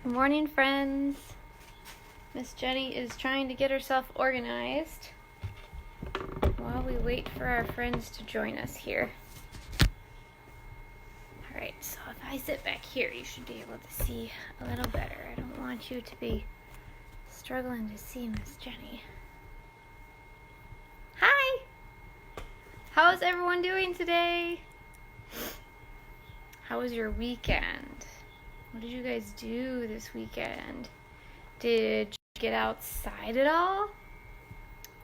Good morning, friends. Miss Jenny is trying to get herself organized while we wait for our friends to join us here. Alright, so if I sit back here, you should be able to see a little better. I don't want you to be struggling to see Miss Jenny. Hi! How's everyone doing today? How was your weekend? What did you guys do this weekend? Did you get outside at all?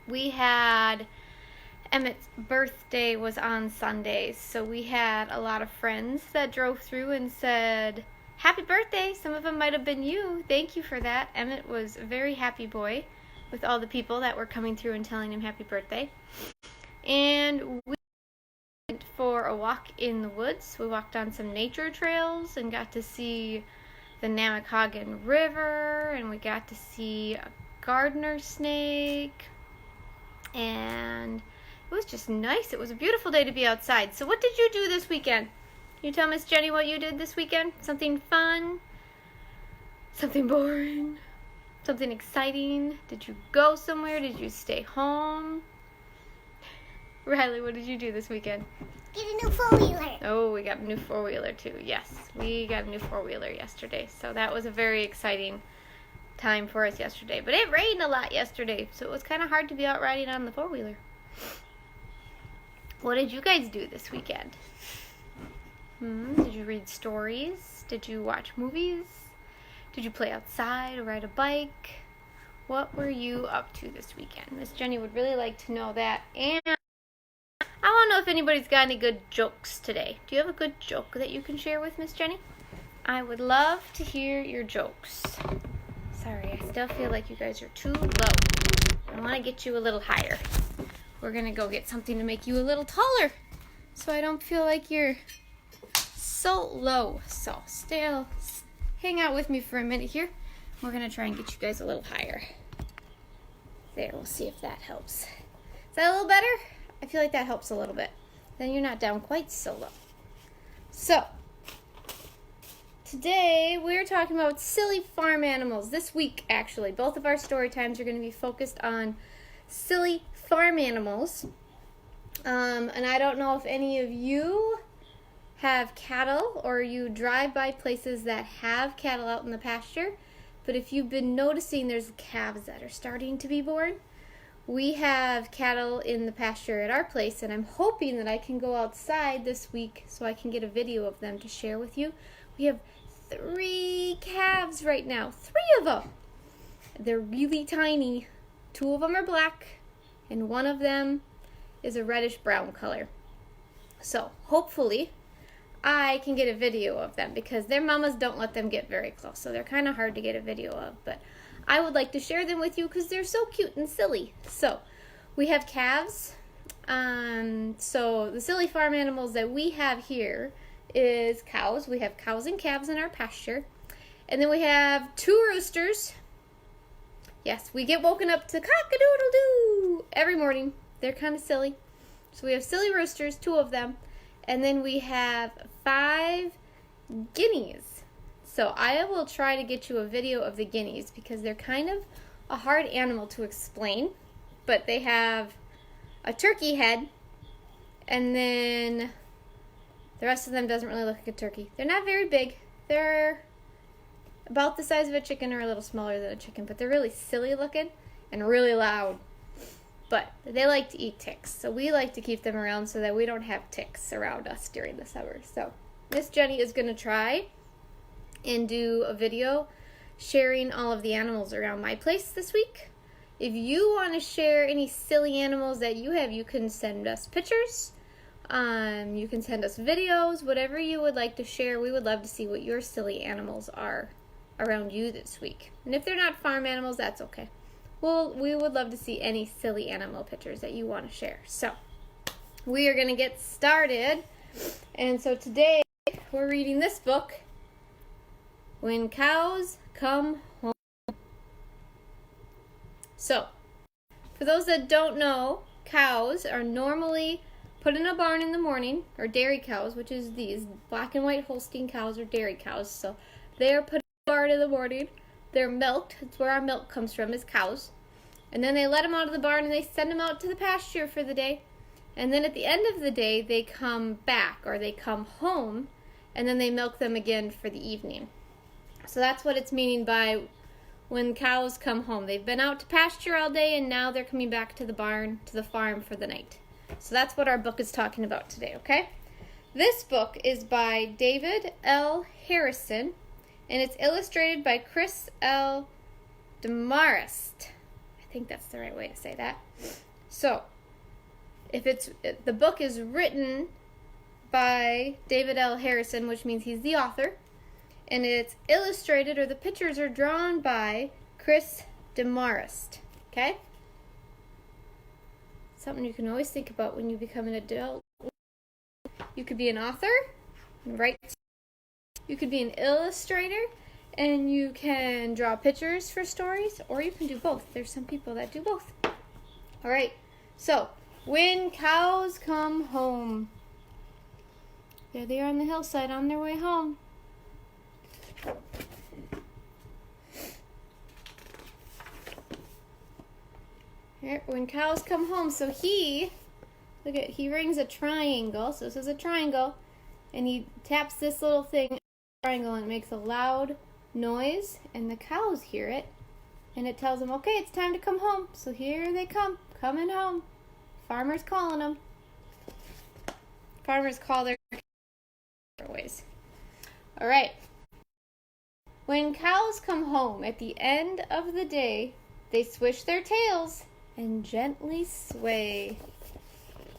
We had Emmett's birthday was on Sunday, so we had a lot of friends that drove through and said, "Happy birthday." Some of them might have been you. Thank you for that. Emmett was a very happy boy with all the people that were coming through and telling him happy birthday. And we went for a walk in the woods. We walked on some nature trails and got to see the Namakagon River, and we got to see a gardener snake, and it was just nice. It was a beautiful day to be outside. So what did you do this weekend? Can you tell Miss Jenny what you did this weekend? Something fun? Something boring? Something exciting? Did you go somewhere? Did you stay home? Riley, what did you do this weekend? Get a new four-wheeler. Oh, we got a new four-wheeler too. Yes, we got a new four-wheeler yesterday. So that was a very exciting time for us yesterday. But it rained a lot yesterday, so it was kind of hard to be out riding on the four-wheeler. What did you guys do this weekend? Did you read stories? Did you watch movies? Did you play outside or ride a bike? What were you up to this weekend? Miss Jenny would really like to know that. And I want to know if anybody's got any good jokes today. Do you have a good joke that you can share with Miss Jenny? I would love to hear your jokes. Sorry, I still feel like you guys are too low. I want to get you a little higher. We're going to go get something to make you a little taller so I don't feel like you're so low. So still hang out with me for a minute here. We're going to try and get you guys a little higher. There, we'll see if that helps. Is that a little better? I feel like that helps a little bit. Then you're not down quite so low. So, today we're talking about silly farm animals. This week, actually, both of our story times are going to be focused on silly farm animals. And I don't know if any of you have cattle or you drive by places that have cattle out in the pasture. But if you've been noticing, there's calves that are starting to be born. We have cattle in the pasture at our place, and I'm hoping that I can go outside this week so I can get a video of them to share with you. We have 3 calves right now, 3 of them. They're really tiny. 2 of them are black, and 1 of them is a reddish-brown color. So hopefully I can get a video of them because their mamas don't let them get very close, so they're kind of hard to get a video of, but I would like to share them with you because they're so cute and silly. So, we have calves. So, the silly farm animals that we have here is cows. We have cows and calves in our pasture. And then we have 2 roosters. Yes, we get woken up to cock-a-doodle-doo every morning. They're kind of silly. So, we have silly roosters, 2 of them. And then we have 5 guineas. So I will try to get you a video of the guineas because they're kind of a hard animal to explain, but they have a turkey head, and then the rest of them doesn't really look like a turkey. They're not very big. They're about the size of a chicken or a little smaller than a chicken, but they're really silly looking and really loud. But they like to eat ticks, so we like to keep them around so that we don't have ticks around us during the summer. So Miss Jenny is going to try and do a video sharing all of the animals around my place this week. If you want to share any silly animals that you have, you can send us pictures. You can send us videos, whatever you would like to share. We would love to see what your silly animals are around you this week. And if they're not farm animals, that's okay. Well, we would love to see any silly animal pictures that you want to share. So, we are going to get started. And so today, we're reading this book, When Cows Come Home. So, for those that don't know, cows are normally put in a barn in the morning, or dairy cows, which is these black and white Holstein cows or dairy cows. So, they are put barn in the morning. They're milked. That's where our milk comes from, is cows. And then they let them out of the barn and they send them out to the pasture for the day. And then at the end of the day, they come back, or they come home, and then they milk them again for the evening. So that's what it's meaning by when cows come home. They've been out to pasture all day, and now they're coming back to the barn, to the farm for the night. So that's what our book is talking about today, okay? This book is by David L. Harrison, and it's illustrated by Chris L. Demarest. I think that's the right way to say that. So, the book is written by David L. Harrison, which means he's the author, and it's illustrated, or the pictures are drawn by Chris Demarest. Okay? Something you can always think about when you become an adult. You could be an author, right? You could be an illustrator, and you can draw pictures for stories, or you can do both. There's some people that do both. All right. So, when cows come home. There they are on the hillside on their way home. Here, when cows come home, so he rings a triangle. So this is a triangle, and he taps this little thing, triangle, and it makes a loud noise, and the cows hear it, and it tells them, okay, it's time to come home. So here they come, coming home. Farmer's calling them. Farmers call their different ways. All right. When cows come home at the end of the day, they swish their tails and gently sway.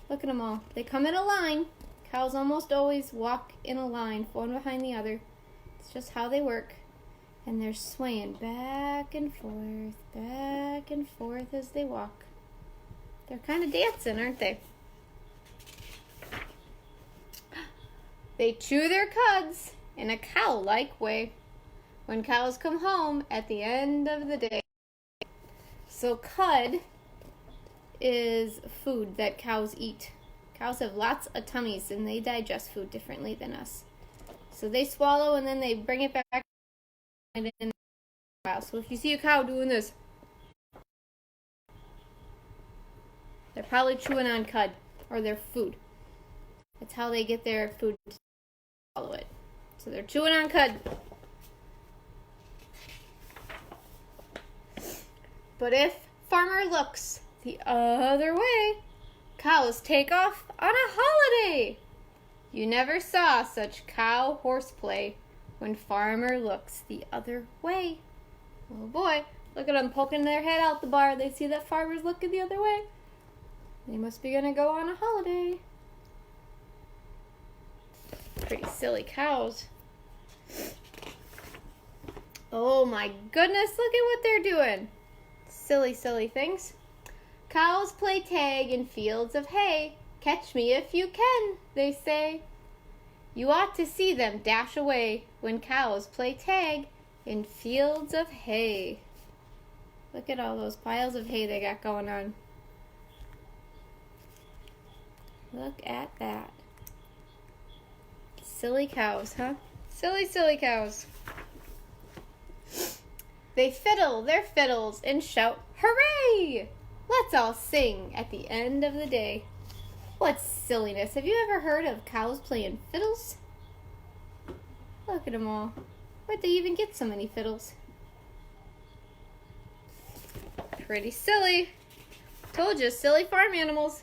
Look at them all. They come in a line. Cows almost always walk in a line, one behind the other. It's just how they work. And they're swaying back and forth as they walk. They're kind of dancing, aren't they? They chew their cuds in a cow-like way when cows come home at the end of the day. So cud is food that cows eat. Cows have lots of tummies, and they digest food differently than us. So they swallow, and then they bring it back. So if you see a cow doing this, they're probably chewing on cud, or their food. That's how they get their food to swallow it. So they're chewing on cud. But if farmer looks the other way, cows take off on a holiday. You never saw such cow horseplay when farmer looks the other way. Oh boy, look at them poking their head out the bar. They see that farmer's looking the other way. They must be gonna go on a holiday. Pretty silly cows. Oh my goodness, look at what they're doing. Silly, silly things. Cows play tag in fields of hay. Catch me if you can, they say. You ought to see them dash away when cows play tag in fields of hay. Look at all those piles of hay they got going on. Look at that. Silly cows, huh? Silly, silly cows. They fiddle their fiddles and shout, hooray! Let's all sing at the end of the day. What silliness. Have you ever heard of cows playing fiddles? Look at them all. Where'd they even get so many fiddles? Pretty silly. Told you, silly farm animals.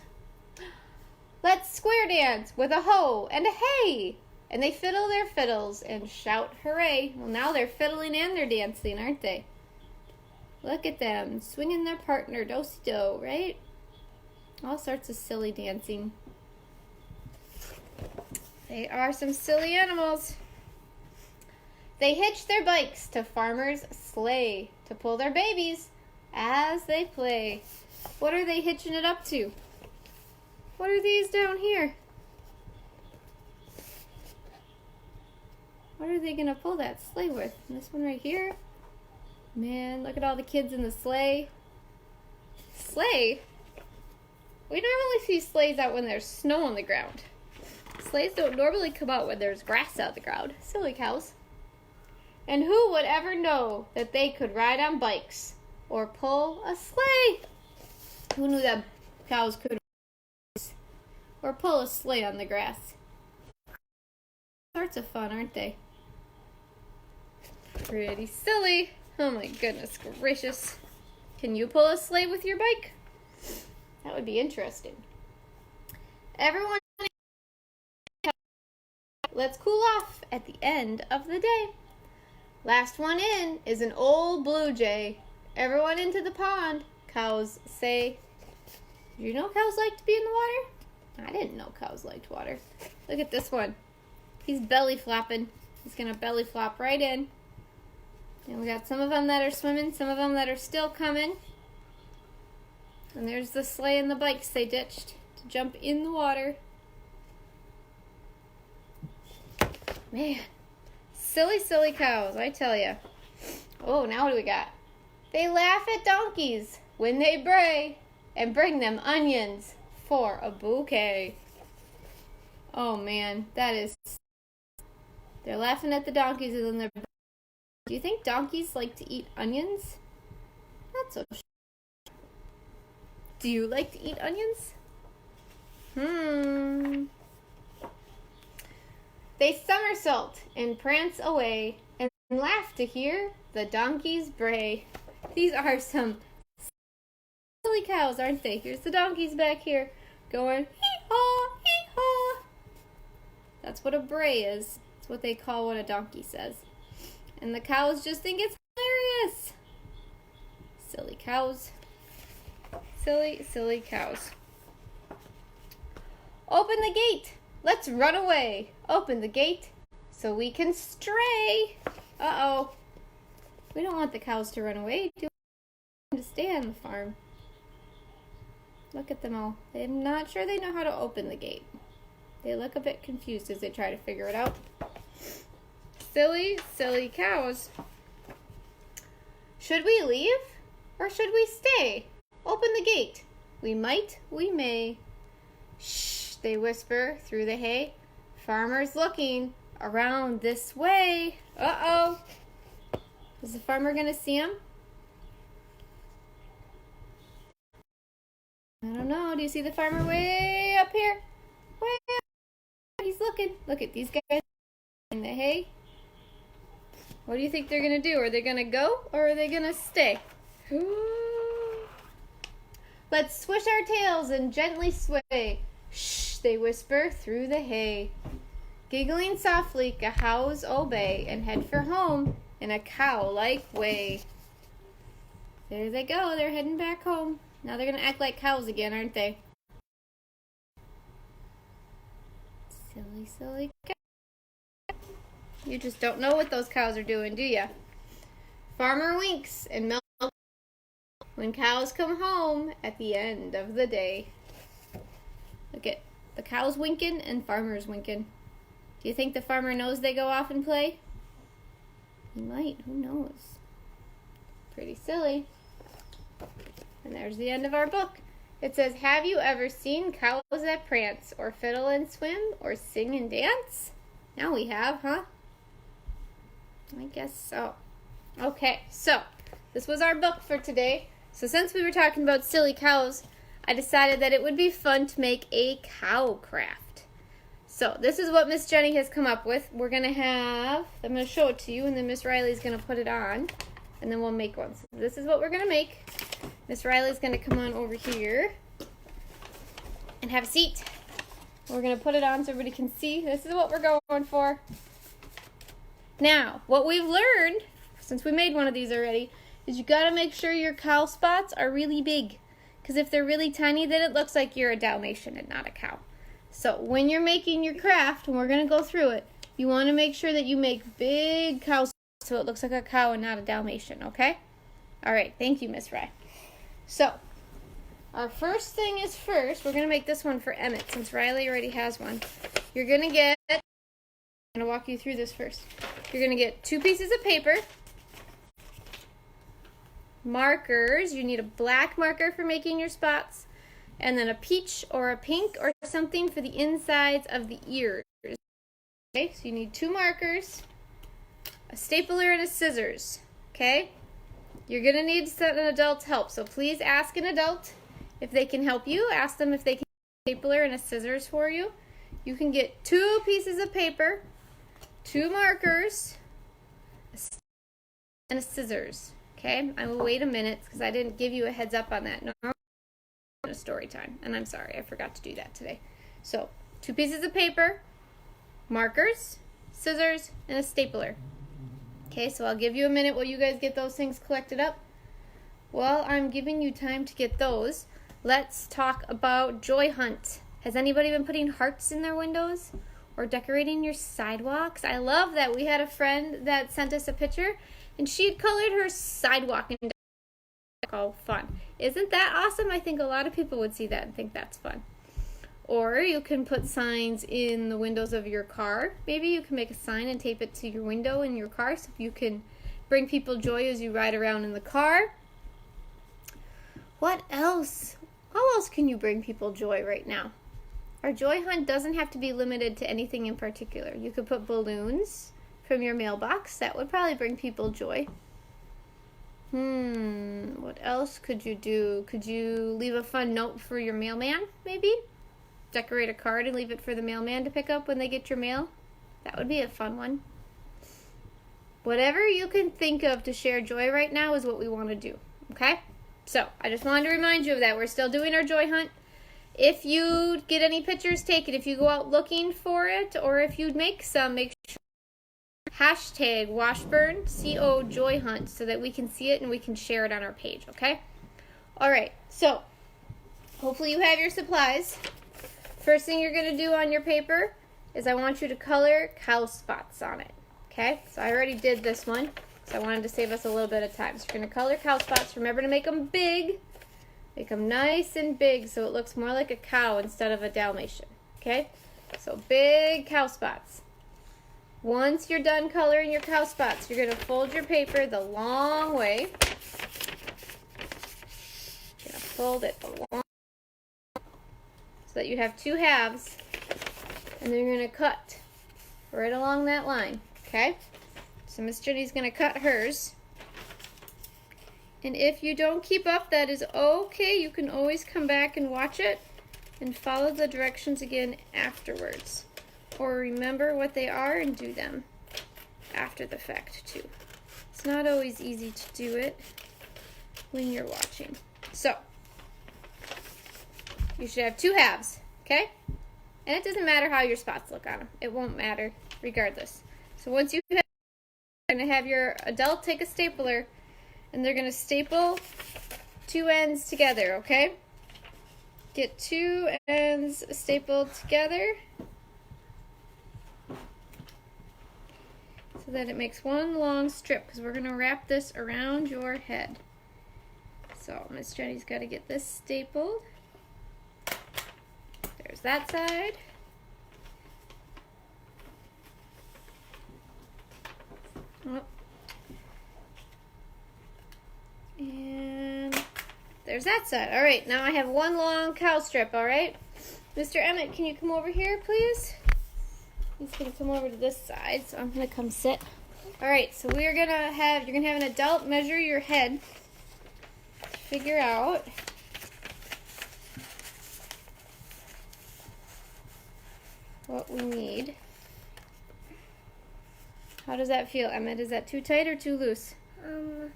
Let's square dance with a ho and a hey. And they fiddle their fiddles and shout hooray. Well, now they're fiddling and they're dancing, aren't they? Look at them, swinging their partner, do-si-do, right? All sorts of silly dancing. They are some silly animals. They hitch their bikes to farmers' sleigh to pull their babies as they play. What are they hitching it up to? What are these down here? What are they going to pull that sleigh with? This one right here? Man, look at all the kids in the sleigh. Sleigh? We normally see sleighs out when there's snow on the ground. Sleighs don't normally come out when there's grass out the ground. Silly cows. And who would ever know that they could ride on bikes or pull a sleigh? Who knew that cows could or pull a sleigh on the grass? Sorts of fun, aren't they? Pretty silly. Oh my goodness gracious. Can you pull a sleigh with your bike? That would be interesting. Everyone, let's cool off at the end of the day. Last one in is an old blue jay. Everyone into the pond. Cows say, "Do you know cows like to be in the water?" I didn't know cows liked water. Look at this one. He's belly flopping. He's going to belly flop right in. And we got some of them that are swimming, some of them that are still coming. And there's the sleigh and the bikes they ditched to jump in the water. Man. Silly, silly cows, I tell ya. Oh, now what do we got? They laugh at donkeys when they bray and bring them onions for a bouquet. Oh, man, that is... They're laughing at the donkeys and then they're... Do you think donkeys like to eat onions? Not so sure. Do you like to eat onions? They somersault and prance away and laugh to hear the donkeys bray. These are some silly cows, aren't they? Here's the donkeys back here going hee-haw, hee-haw. That's what a bray is. It's what they call what a donkey says. And the cows just think it's hilarious. Silly cows. Silly, silly cows. Open the gate. Let's run away. Open the gate so we can stray. Uh-oh. We don't want the cows to run away. We want them to stay on the farm. Look at them all. I'm not sure they know how to open the gate. They look a bit confused as they try to figure it out. Silly, silly cows. Should we leave or should we stay? Open the gate. We might, we may. Shh, they whisper through the hay. Farmer's looking around this way. Uh-oh. Is the farmer going to see him? I don't know. Do you see the farmer way up here? Way up. He's looking. Look at these guys in the hay. What do you think they're going to do? Are they going to go or are they going to stay? Let's swish our tails and gently sway. Shh, they whisper through the hay. Giggling softly, cows obey and head for home in a cow-like way. There they go. They're heading back home. Now they're going to act like cows again, aren't they? Silly, silly cows. You just don't know what those cows are doing, do ya? Farmer winks and milk when cows come home at the end of the day. Look at the cows winking and farmers winking. Do you think the farmer knows they go off and play? He might. Who knows? Pretty silly. And there's the end of our book. It says, have you ever seen cows that prance, or fiddle and swim, or sing and dance? Now we have, huh? I guess so. Okay, so this was our book for today. So since we were talking about silly cows, I decided that it would be fun to make a cow craft. So this is what Miss Jenny has come up with. We're going to have, I'm going to show it to you, and then Miss Riley's going to put it on, and then we'll make one. So this is what we're going to make. Miss Riley's going to come on over here and have a seat. We're going to put it on so everybody can see. This is what we're going for. Now, what we've learned, since we made one of these already, is you got to make sure your cow spots are really big. Because if they're really tiny, then it looks like you're a Dalmatian and not a cow. So when you're making your craft, and we're going to go through it, you want to make sure that you make big cow spots so it looks like a cow and not a Dalmatian, okay? All right, thank you, Miss Rye. So, our first thing is first, we're going to make this one for Emmett, since Riley already has one. You're going to get, I'm going to walk you through this first. You're going to get 2 pieces of paper, markers. You need a black marker for making your spots, and then a peach or a pink or something for the insides of the ears. Okay, so you need 2 markers, a stapler, and a scissors, okay? You're going to need an adult's help, so please ask an adult if they can help you. Ask them if they can get a stapler and a scissors for you. You can get 2 pieces of paper, 2 markers, and a scissors, okay? I will wait a minute because I didn't give you a heads up on that. No, a story time, and I'm sorry, I forgot to do that today. So, 2 pieces of paper, markers, scissors, and a stapler. Okay, so I'll give you a minute while you guys get those things collected up. While I'm giving you time to get those, let's talk about Joy Hunt. Has anybody been putting hearts in their windows or decorating your sidewalks? I love that we had a friend that sent us a picture and she had colored her sidewalk and oh, fun. Isn't that awesome? I think a lot of people would see that and think that's fun. Or you can put signs in the windows of your car. Maybe you can make a sign and tape it to your window in your car so you can bring people joy as you ride around in the car. What else? How else can you bring people joy right now? Our Joy Hunt doesn't have to be limited to anything in particular. You could put balloons from your mailbox. That would probably bring people joy. What else could you do? Could you leave a fun note for your mailman, maybe? Decorate a card and leave it for the mailman to pick up when they get your mail. That would be a fun one. Whatever you can think of to share joy right now is what we want to do, okay? So, I just wanted to remind you of that. We're still doing our Joy Hunt. If you get any pictures taken, if you go out looking for it, or if you make some, make sure hashtag Washburn CO Joy Hunt so that we can see it and we can share it on our page, okay? Alright, so hopefully you have your supplies. First thing you're going to do on your paper is I want you to color cow spots on it, okay? So I already did this one, so I wanted to save us a little bit of time. So you're going to color cow spots. Remember to make them big. Make them nice and big so it looks more like a cow instead of a Dalmatian, okay? So big cow spots. Once you're done coloring your cow spots, you're going to fold your paper the long way. You're going to fold it the long so that you have 2 halves, and then you're going to cut right along that line, okay? So Miss Jenny's going to cut hers. And if you don't keep up, that is okay. You can always come back and watch it and follow the directions again afterwards. Or remember what they are and do them after the fact too. It's not always easy to do it when you're watching. So, you should have 2 halves, okay? And it doesn't matter how your spots look on them. It won't matter regardless. So once you have, you're going to have your adult take a stapler and they're going to staple 2 ends together, okay? Get 2 ends stapled together so that it makes one long strip because we're going to wrap this around your head. So Miss Jenny's got to get this stapled. There's that side. Oh. And there's that side. All right, now I have one long cow strip, all right? Mr. Emmett, can you come over here, please? He's going to come over to this side, so I'm going to come sit. All right, so you're going to have an adult measure your head to figure out what we need. How does that feel, Emmett? Is that too tight or too loose?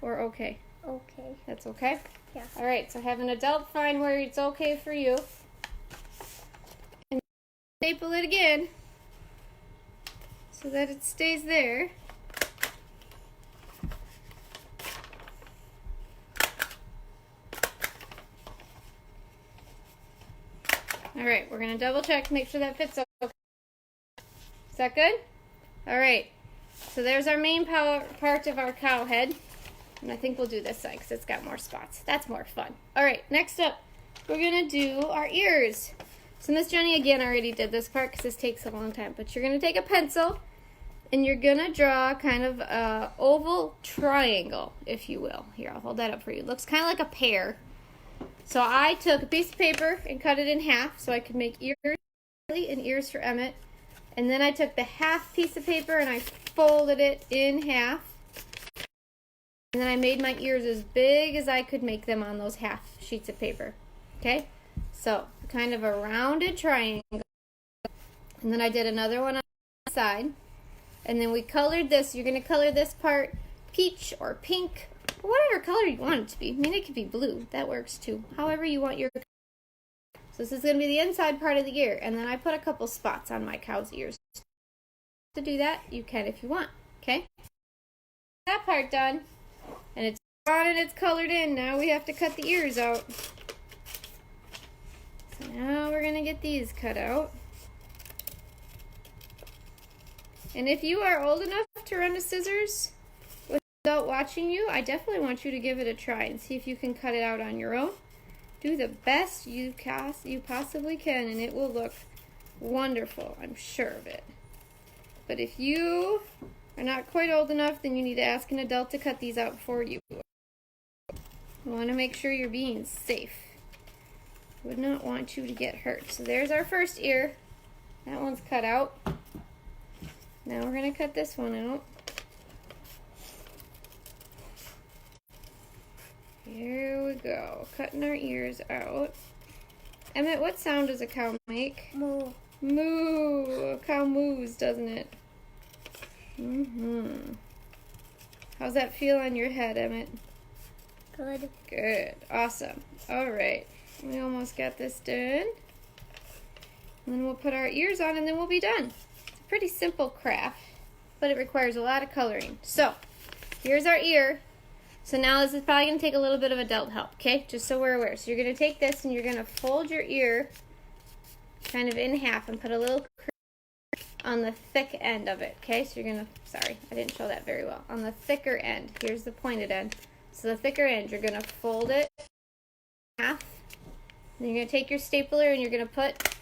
Or okay? Okay. That's okay? Yeah. All right, so have an adult find where it's okay for you. And staple it again so that it stays there. All right, we're going to double check to make sure that fits okay. Is that good? All right, so there's our main part of our cow head. And I think we'll do this side because it's got more spots. That's more fun. All right, next up, we're going to do our ears. So Miss Jenny, again, already did this part because this takes a long time. But you're going to take a pencil, and you're going to draw kind of an oval triangle, if you will. Here, I'll hold that up for you. It looks kind of like a pear. So I took a piece of paper and cut it in half so I could make ears and ears for Emmett. And then I took the half piece of paper and I folded it in half. And then I made my ears as big as I could make them on those half sheets of paper. Okay? So, kind of a rounded triangle. And then I did another one on the side. And then we colored this. You're going to color this part peach or pink, or whatever color you want it to be. I mean, it could be blue. That works too. However you want your color. So this is going to be the inside part of the ear. And then I put a couple spots on my cow's ears. To do that, you can if you want. Okay? That part done. And it's on and it's colored in. Now we have to cut the ears out. So now we're going to get these cut out. And if you are old enough to run to scissors without watching you, I definitely want you to give it a try and see if you can cut it out on your own. Do the best you possibly can, and it will look wonderful. I'm sure of it. But if you are not quite old enough, then you need to ask an adult to cut these out for you. You want to make sure you're being safe. Would not want you to get hurt. So there's our first ear. That one's cut out. Now we're going to cut this one out. Here we go. Cutting our ears out. Emmett, what sound does a cow make? Moo. Moo. A cow moos, doesn't it? How's that feel on your head, Emmett? Good. Good. Awesome. All right. We almost got this done. And then we'll put our ears on and then we'll be done. It's a pretty simple craft, but it requires a lot of coloring. So, here's our ear. So now this is probably going to take a little bit of adult help, okay? Just so we're aware. So you're going to take this and you're going to fold your ear kind of in half and put a little crease on the thick end of it, okay? So you're going to, sorry, I didn't show that very well. On the thicker end, here's the pointed end. So the thicker end, you're going to fold it in half. Then you're going to take your stapler and you're going to put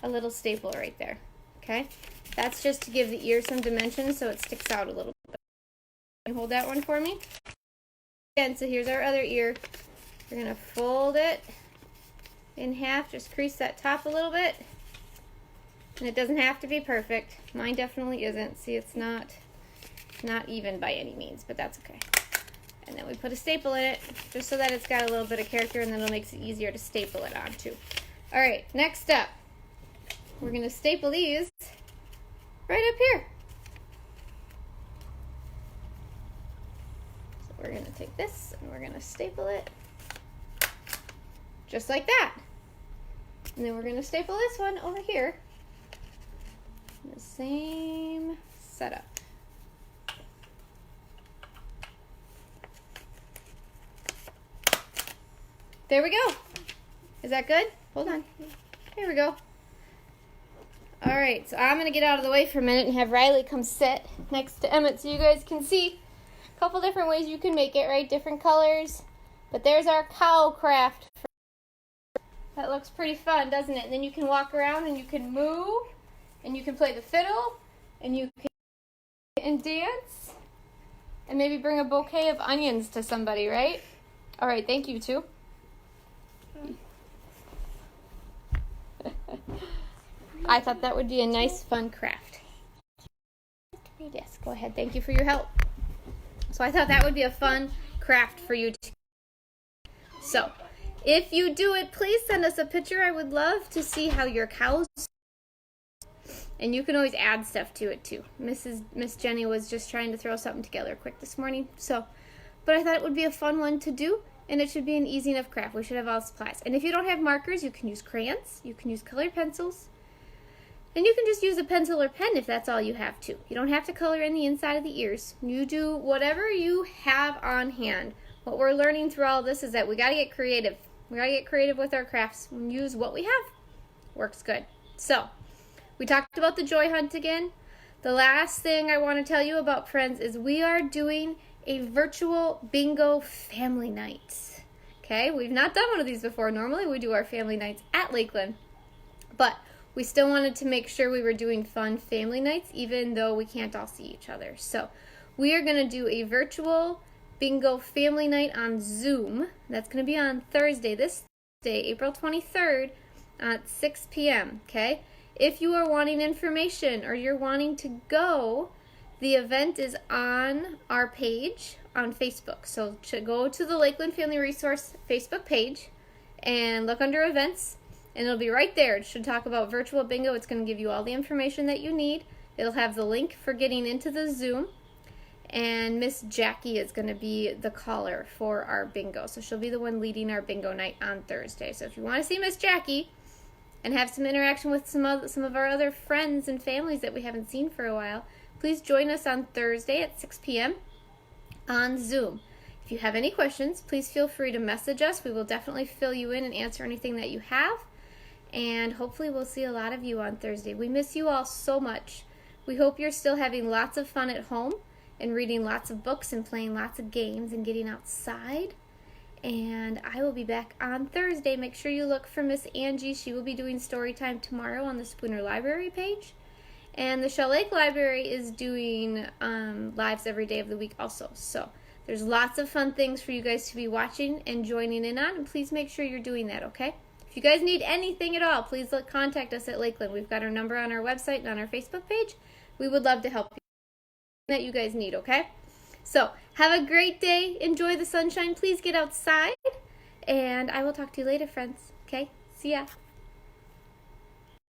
a little staple right there, okay? That's just to give the ear some dimension so it sticks out a little bit. Can you hold that one for me? Again, so here's our other ear. We're going to fold it in half, just crease that top a little bit. And it doesn't have to be perfect. Mine definitely isn't. See, it's not even by any means, but that's okay. And then we put a staple in it, just so that it's got a little bit of character, and then it makes it easier to staple it on too. All right, next up, we're going to staple these right up here. So we're going to take this and we're going to staple it just like that. And then we're going to staple this one over here. The same setup. There we go. Is that good? Hold on. Here we go. All right, so I'm going to get out of the way for a minute and have Riley come sit next to Emmett so you guys can see a couple different ways you can make it, right? Different colors. But there's our cow craft. That looks pretty fun, doesn't it? And then you can walk around and you can move and you can play the fiddle and you can dance and maybe bring a bouquet of onions to somebody, right? All right, thank you, too. I thought that would be a nice, fun craft. Yes, go ahead. Thank you for your help. So I thought that would be a fun craft for you to. So, if you do it, please send us a picture. I would love to see how your cows. And you can always add stuff to it too. Miss Jenny was just trying to throw something together quick this morning. But I thought it would be a fun one to do. And it should be an easy enough craft. We should have all supplies. And if you don't have markers, you can use crayons. You can use colored pencils. And you can just use a pencil or pen if that's all you have to. You don't have to color in the inside of the ears. You do whatever you have on hand. What we're learning through all of this is that we got to get creative. We got to get creative with our crafts and use what we have. Works good. So, we talked about the joy hunt again. The last thing I want to tell you about, friends, is we are doing a virtual bingo family night. Okay, we've not done one of these before. Normally we do our family nights at Lakeland, but we still wanted to make sure we were doing fun family nights even though we can't all see each other. So we are going to do a virtual bingo family night on Zoom. That's going to be on Thursday, this Thursday, April 23rd at 6 p.m. Okay, if you are wanting information or you're wanting to go, The event is on our page on Facebook. So go to the Lakeland Family Resource Facebook page and look under events, and it'll be right there. It should talk about virtual bingo. It's going to give you all the information that you need. It'll have the link for getting into the Zoom. And Miss Jackie is going to be the caller for our bingo. So she'll be the one leading our bingo night on Thursday. So if you want to see Miss Jackie and have some interaction with some of our other friends and families that we haven't seen for a while, please join us on Thursday at 6 p.m. on Zoom. If you have any questions, please feel free to message us. We will definitely fill you in and answer anything that you have. And hopefully we'll see a lot of you on Thursday. We miss you all so much. We hope you're still having lots of fun at home and reading lots of books and playing lots of games and getting outside. And I will be back on Thursday. Make sure you look for Miss Angie. She will be doing Storytime tomorrow on the Spooner Library page. And the Shell Lake Library is doing lives every day of the week also. So there's lots of fun things for you guys to be watching and joining in on. And please make sure you're doing that, okay? If you guys need anything at all, please contact us at Lakeland. We've got our number on our website and on our Facebook page. We would love to help you that you guys need, okay? So have a great day. Enjoy the sunshine. Please get outside. And I will talk to you later, friends. Okay? See ya.